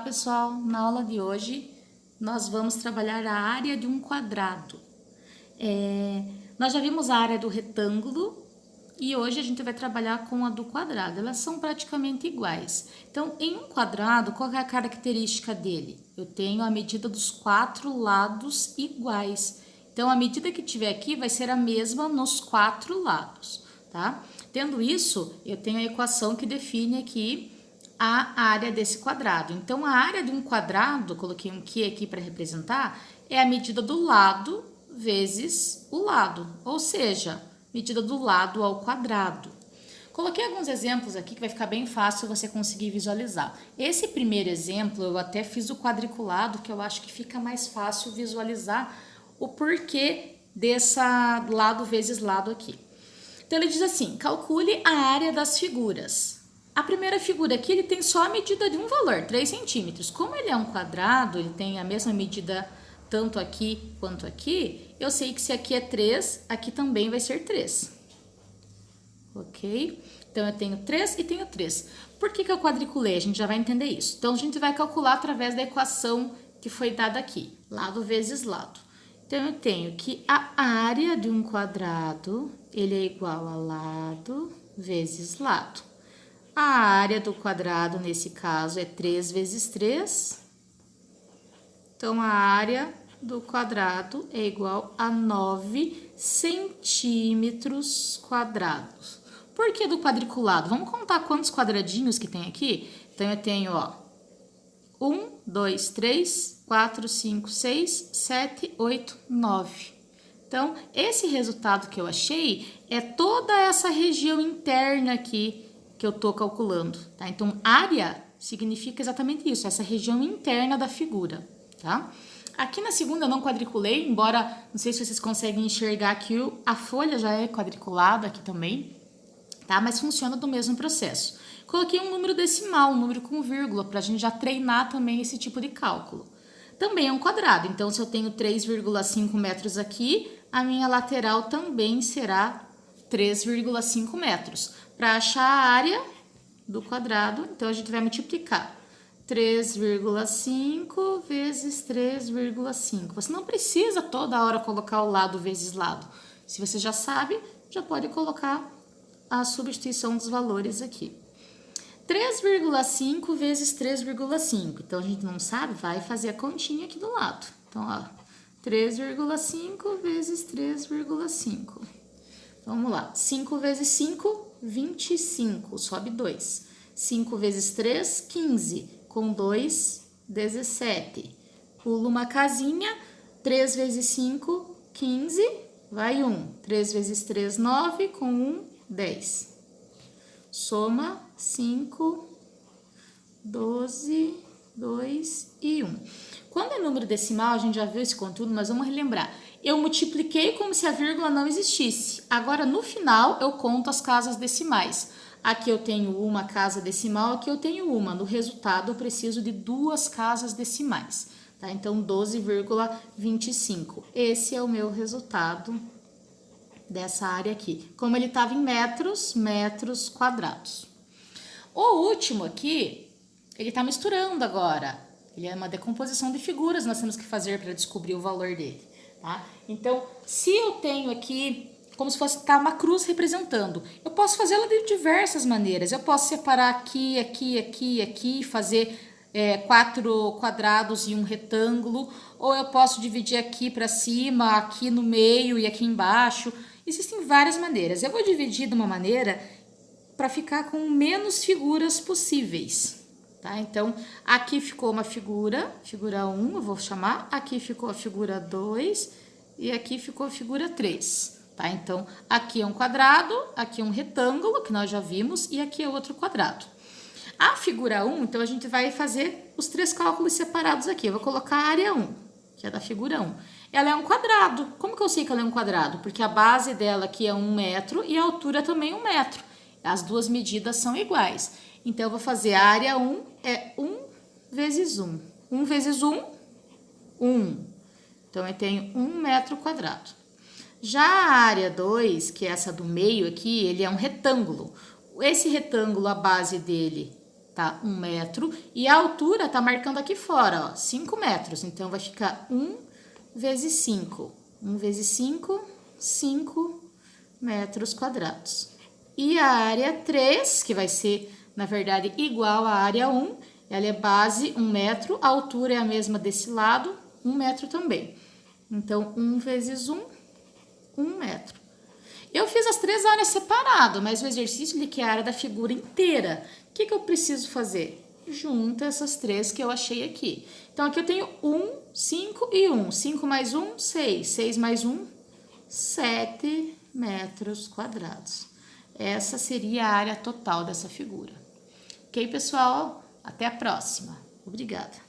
pessoal, na aula de hoje nós vamos trabalhar a área de um quadrado. Nós já vimos a área do retângulo e hoje a gente vai trabalhar com a do quadrado. Elas são praticamente iguais. Então, em um quadrado, qual é a característica dele? Eu tenho a medida dos 4 lados iguais. Então, a medida que tiver aqui vai ser a mesma nos 4 lados, tá? Tendo isso, eu tenho a equação que define aqui a área desse quadrado. Então, a área de um quadrado, coloquei um Q aqui para representar, é a medida do lado vezes o lado, ou seja, medida do lado ao quadrado. Coloquei alguns exemplos aqui que vai ficar bem fácil você conseguir visualizar. Esse primeiro exemplo eu até fiz o quadriculado, que eu acho que fica mais fácil visualizar o porquê dessa lado vezes lado aqui. Então, ele diz assim, calcule a área das figuras. A primeira figura aqui, ele tem só a medida de um valor, 3 centímetros. Como ele é um quadrado, ele tem a mesma medida tanto aqui quanto aqui, eu sei que se aqui é 3, aqui também vai ser 3. Ok? Então, eu tenho 3 e tenho 3. Por que eu quadriculei? A gente já vai entender isso. Então, a gente vai calcular através da equação que foi dada aqui, lado vezes lado. Então, eu tenho que a área de um quadrado, ele é igual a lado vezes lado. A área do quadrado, nesse caso, é 3 vezes 3. Então, a área do quadrado é igual a 9 centímetros quadrados. Por que do quadriculado? Vamos contar quantos quadradinhos que tem aqui? Então, eu tenho, ó, 1, 2, 3, 4, 5, 6, 7, 8, 9. Então, esse resultado que eu achei é toda essa região interna aqui que eu tô calculando, tá? Então, área significa exatamente isso, essa região interna da figura, tá? Aqui na segunda eu não quadriculei, embora, não sei se vocês conseguem enxergar que a folha já é quadriculada aqui também, tá? Mas funciona do mesmo processo. Coloquei um número decimal, um número com vírgula, pra gente já treinar também esse tipo de cálculo. Também é um quadrado, então se eu tenho 3,5 metros aqui, a minha lateral também será 3,5 metros. Para achar a área do quadrado, então a gente vai multiplicar 3,5 vezes 3,5. Você não precisa toda hora colocar o lado vezes lado. Se você já sabe, já pode colocar a substituição dos valores aqui. 3,5 vezes 3,5. Então, a gente não sabe, vai fazer a continha aqui do lado. Então, ó, 3,5 vezes 3,5. Vamos lá, 5 vezes 5, 25, sobe 2. 5 vezes 3, 15, com 2, 17. Pulo uma casinha, 3 vezes 5, 15, vai 1. 3 vezes 3, 9, com 1, 10. Soma 5, 12, 2 e 1. Quando é número decimal, a gente já viu esse conteúdo, mas vamos relembrar. Eu multipliquei como se a vírgula não existisse. Agora, no final, eu conto as casas decimais. Aqui eu tenho uma casa decimal, aqui eu tenho uma. No resultado, eu preciso de 2 casas decimais. Tá? Então, 12,25. Esse é o meu resultado dessa área aqui. Como ele estava em metros, metros quadrados. O último aqui, ele está misturando agora. Ele é uma decomposição de figuras, nós temos que fazer para descobrir o valor dele. Tá? Então, se eu tenho aqui, como se fosse uma cruz representando, eu posso fazê-la de diversas maneiras. Eu posso separar aqui, aqui, aqui, aqui, fazer 4 quadrados e um retângulo, ou eu posso dividir aqui para cima, aqui no meio e aqui embaixo. Existem várias maneiras. Eu vou dividir de uma maneira para ficar com menos figuras possíveis. Tá? Então, aqui ficou uma figura, figura 1, eu vou chamar. Aqui ficou a figura 2 e aqui ficou a figura 3. Tá? Então, aqui é um quadrado, aqui é um retângulo, que nós já vimos, e aqui é outro quadrado. A figura 1, então, a gente vai fazer os 3 cálculos separados aqui. Eu vou colocar a área 1, que é da figura 1. Ela é um quadrado. Como que eu sei que ela é um quadrado? Porque a base dela aqui é 1 metro e a altura também é 1 metro. As duas medidas são iguais. Então, eu vou fazer a área 1 é 1 vezes 1. 1 vezes 1, 1. Então, eu tenho 1 metro quadrado. Já a área 2, que é essa do meio aqui, ele é um retângulo. Esse retângulo, a base dele tá? 1 metro. E a altura tá marcando aqui fora, ó, 5 metros. Então, vai ficar 1 vezes 5. 1 vezes 5, 5 metros quadrados. E a área 3, que vai ser, na verdade, igual à área 1, ela é base 1 metro, a altura é a mesma desse lado, 1 metro também. Então, 1 vezes 1, 1 metro. Eu fiz as 3 áreas separadas, mas o exercício ele quer a área da figura inteira. O que eu preciso fazer? Junta essas 3 que eu achei aqui. Então, aqui eu tenho 1, 5 e 1. 5 mais 1, 6. 6 mais 1, 7 metros quadrados. Essa seria a área total dessa figura. Ok, pessoal? Até a próxima. Obrigada.